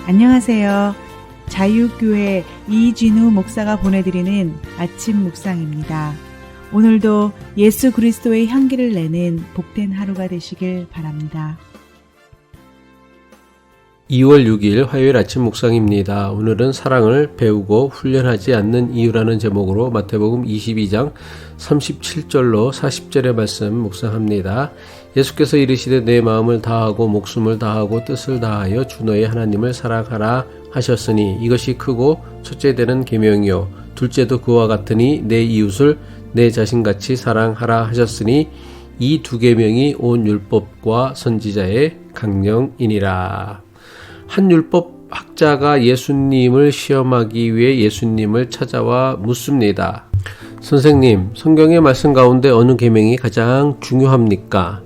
안녕하세요. 자유교회 이진우 목사가 보내드리는 아침 묵상입니다. 오늘도 예수 그리스도의 향기를 내는 복된 하루가 되시길 바랍니다. 2월 6일 화요일 아침 묵상입니다. 오늘은 사랑을 배우고 훈련하지 않는 이유라는 제목으로 마태복음 22장 37절로 40절의 말씀 묵상합니다. 예수께서 이르시되 내 마음을 다하고 목숨을 다하고 뜻을 다하여 주 너의 하나님을 사랑하라 하셨으니 이것이 크고 첫째 되는 계명이요 둘째도 그와 같으니 내 이웃을 내 자신같이 사랑하라 하셨으니 이 두 계명이 온 율법과 선지자의 강령이니라. 한 율법 학자가 예수님을 시험하기 위해 예수님을 찾아와 묻습니다. 선생님, 성경의 말씀 가운데 어느 계명이 가장 중요합니까?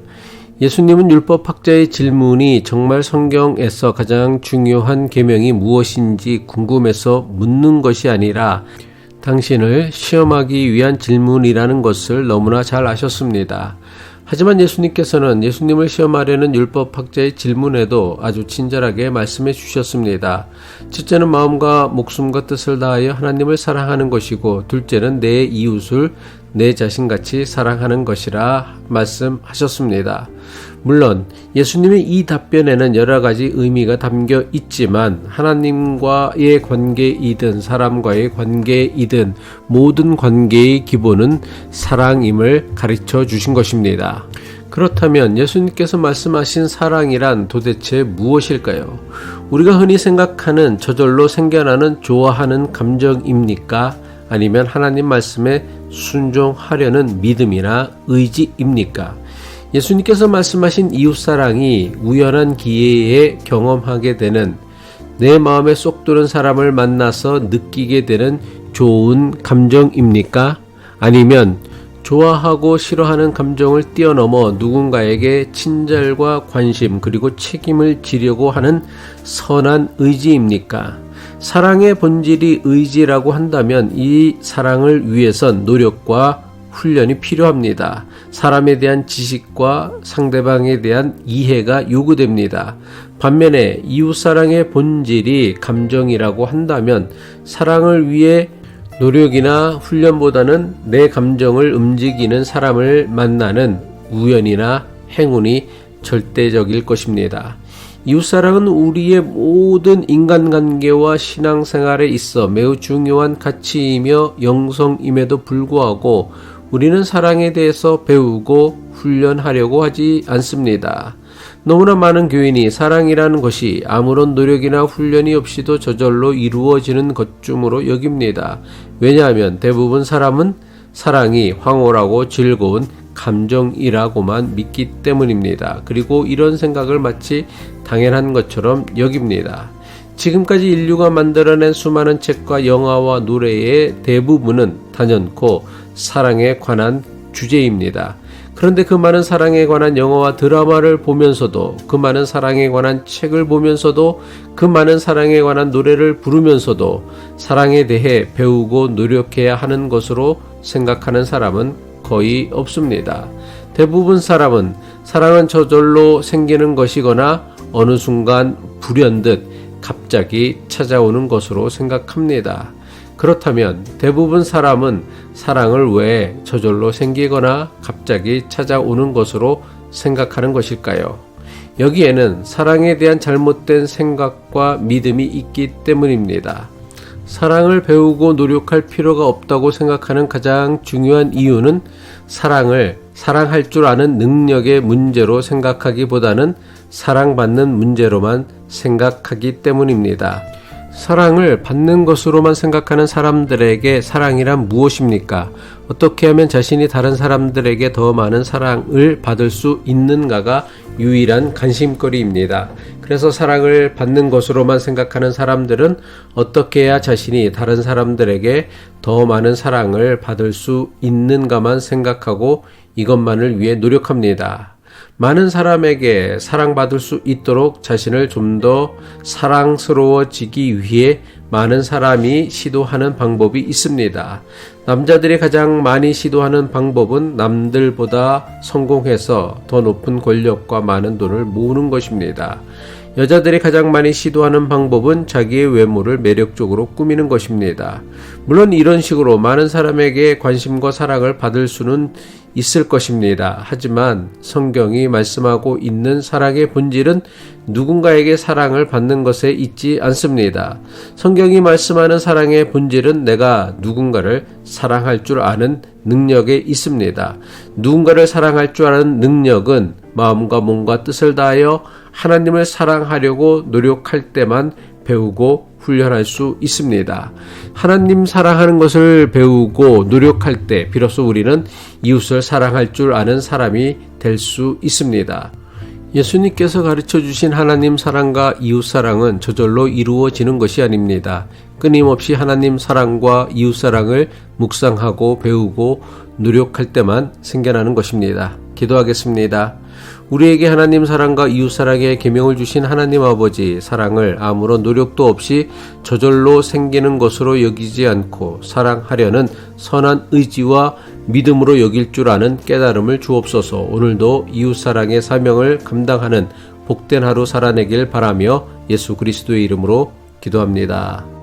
예수님은 율법 학자의 질문이 정말 성경에서 가장 중요한 계명이 무엇인지 궁금해서 묻는 것이 아니라 당신을 시험하기 위한 질문이라는 것을 너무나 잘 아셨습니다. 하지만 예수님께서는 예수님을 시험하려는 율법학자의 질문에도 아주 친절하게 말씀해 주셨습니다. 첫째는 마음과 목숨과 뜻을 다하여 하나님을 사랑하는 것이고 둘째는 내 이웃을 내 자신같이 사랑하는 것이라 말씀하셨습니다. 물론 예수님의 이 답변에는 여러 가지 의미가 담겨 있지만 하나님과의 관계이든 사람과의 관계이든 모든 관계의 기본은 사랑임을 가르쳐 주신 것입니다. 그렇다면 예수님께서 말씀하신 사랑이란 도대체 무엇일까요? 우리가 흔히 생각하는 저절로 생겨나는 좋아하는 감정입니까? 아니면 하나님 말씀에 순종하려는 믿음이나 의지입니까? 예수님께서 말씀하신 이웃사랑이 우연한 기회에 경험하게 되는 내 마음에 쏙 드는 사람을 만나서 느끼게 되는 좋은 감정입니까? 아니면 좋아하고 싫어하는 감정을 뛰어넘어 누군가에게 친절과 관심 그리고 책임을 지려고 하는 선한 의지입니까? 사랑의 본질이 의지라고 한다면 이 사랑을 위해선 노력과 훈련이 필요합니다. 사람에 대한 지식과 상대방에 대한 이해가 요구됩니다. 반면에 이웃사랑의 본질이 감정이라고 한다면 사랑을 위해 노력이나 훈련보다는 내 감정을 움직이는 사람을 만나는 우연이나 행운이 절대적일 것입니다. 이웃사랑은 우리의 모든 인간관계와 신앙생활에 있어 매우 중요한 가치이며 영성임에도 불구하고 우리는 사랑에 대해서 배우고 훈련하려고 하지 않습니다. 너무나 많은 교인이 사랑이라는 것이 아무런 노력이나 훈련이 없이도 저절로 이루어지는 것쯤으로 여깁니다. 왜냐하면 대부분 사람은 사랑이 황홀하고 즐거운 감정이라고만 믿기 때문입니다. 그리고 이런 생각을 마치 당연한 것처럼 여깁니다. 지금까지 인류가 만들어낸 수많은 책과 영화와 노래의 대부분은 단연코 사랑에 관한 주제입니다. 그런데 그 많은 사랑에 관한 영화와 드라마를 보면서도 그 많은 사랑에 관한 책을 보면서도 그 많은 사랑에 관한 노래를 부르면서도 사랑에 대해 배우고 노력해야 하는 것으로 생각하는 사람은 거의 없습니다. 대부분 사람은 사랑은 저절로 생기는 것이거나 어느 순간 불현듯 갑자기 찾아오는 것으로 생각합니다. 그렇다면 대부분 사람은 사랑을 왜 저절로 생기거나 갑자기 찾아오는 것으로 생각하는 것일까요? 여기에는 사랑에 대한 잘못된 생각과 믿음이 있기 때문입니다. 사랑을 배우고 노력할 필요가 없다고 생각하는 가장 중요한 이유는 사랑을 사랑할 줄 아는 능력의 문제로 생각하기보다는 사랑받는 문제로만 생각하기 때문입니다. 사랑을 받는 것으로만 생각하는 사람들에게 사랑이란 무엇입니까? 어떻게 하면 자신이 다른 사람들에게 더 많은 사랑을 받을 수 있는가가 유일한 관심거리입니다. 그래서 사랑을 받는 것으로만 생각하는 사람들은 어떻게 해야 자신이 다른 사람들에게 더 많은 사랑을 받을 수 있는가만 생각하고 이것만을 위해 노력합니다. 많은 사람에게 사랑받을 수 있도록 자신을 좀 더 사랑스러워지기 위해 많은 사람이 시도하는 방법이 있습니다. 남자들이 가장 많이 시도하는 방법은 남들보다 성공해서 더 높은 권력과 많은 돈을 모으는 것입니다. 여자들이 가장 많이 시도하는 방법은 자기의 외모를 매력적으로 꾸미는 것입니다. 물론 이런 식으로 많은 사람에게 관심과 사랑을 받을 수는 있을 것입니다. 하지만 성경이 말씀하고 있는 사랑의 본질은 누군가에게 사랑을 받는 것에 있지 않습니다. 성경이 말씀하는 사랑의 본질은 내가 누군가를 사랑할 줄 아는 능력에 있습니다. 누군가를 사랑할 줄 아는 능력은 마음과 몸과 뜻을 다하여 하나님을 사랑하려고 노력할 때만 배우고 훈련할 수 있습니다. 하나님 사랑하는 것을 배우고 노력할 때 비로소 우리는 이웃을 사랑할 줄 아는 사람이 될 수 있습니다. 예수님께서 가르쳐 주신 하나님 사랑과 이웃 사랑은 저절로 이루어지는 것이 아닙니다. 끊임없이 하나님 사랑과 이웃 사랑을 묵상하고 배우고 노력할 때만 생겨나는 것입니다. 기도하겠습니다. 우리에게 하나님 사랑과 이웃 사랑의 계명을 주신 하나님 아버지, 사랑을 아무런 노력도 없이 저절로 생기는 것으로 여기지 않고 사랑하려는 선한 의지와 믿음으로 여길 줄 아는 깨달음을 주옵소서. 오늘도 이웃 사랑의 사명을 감당하는 복된 하루 살아내길 바라며 예수 그리스도의 이름으로 기도합니다.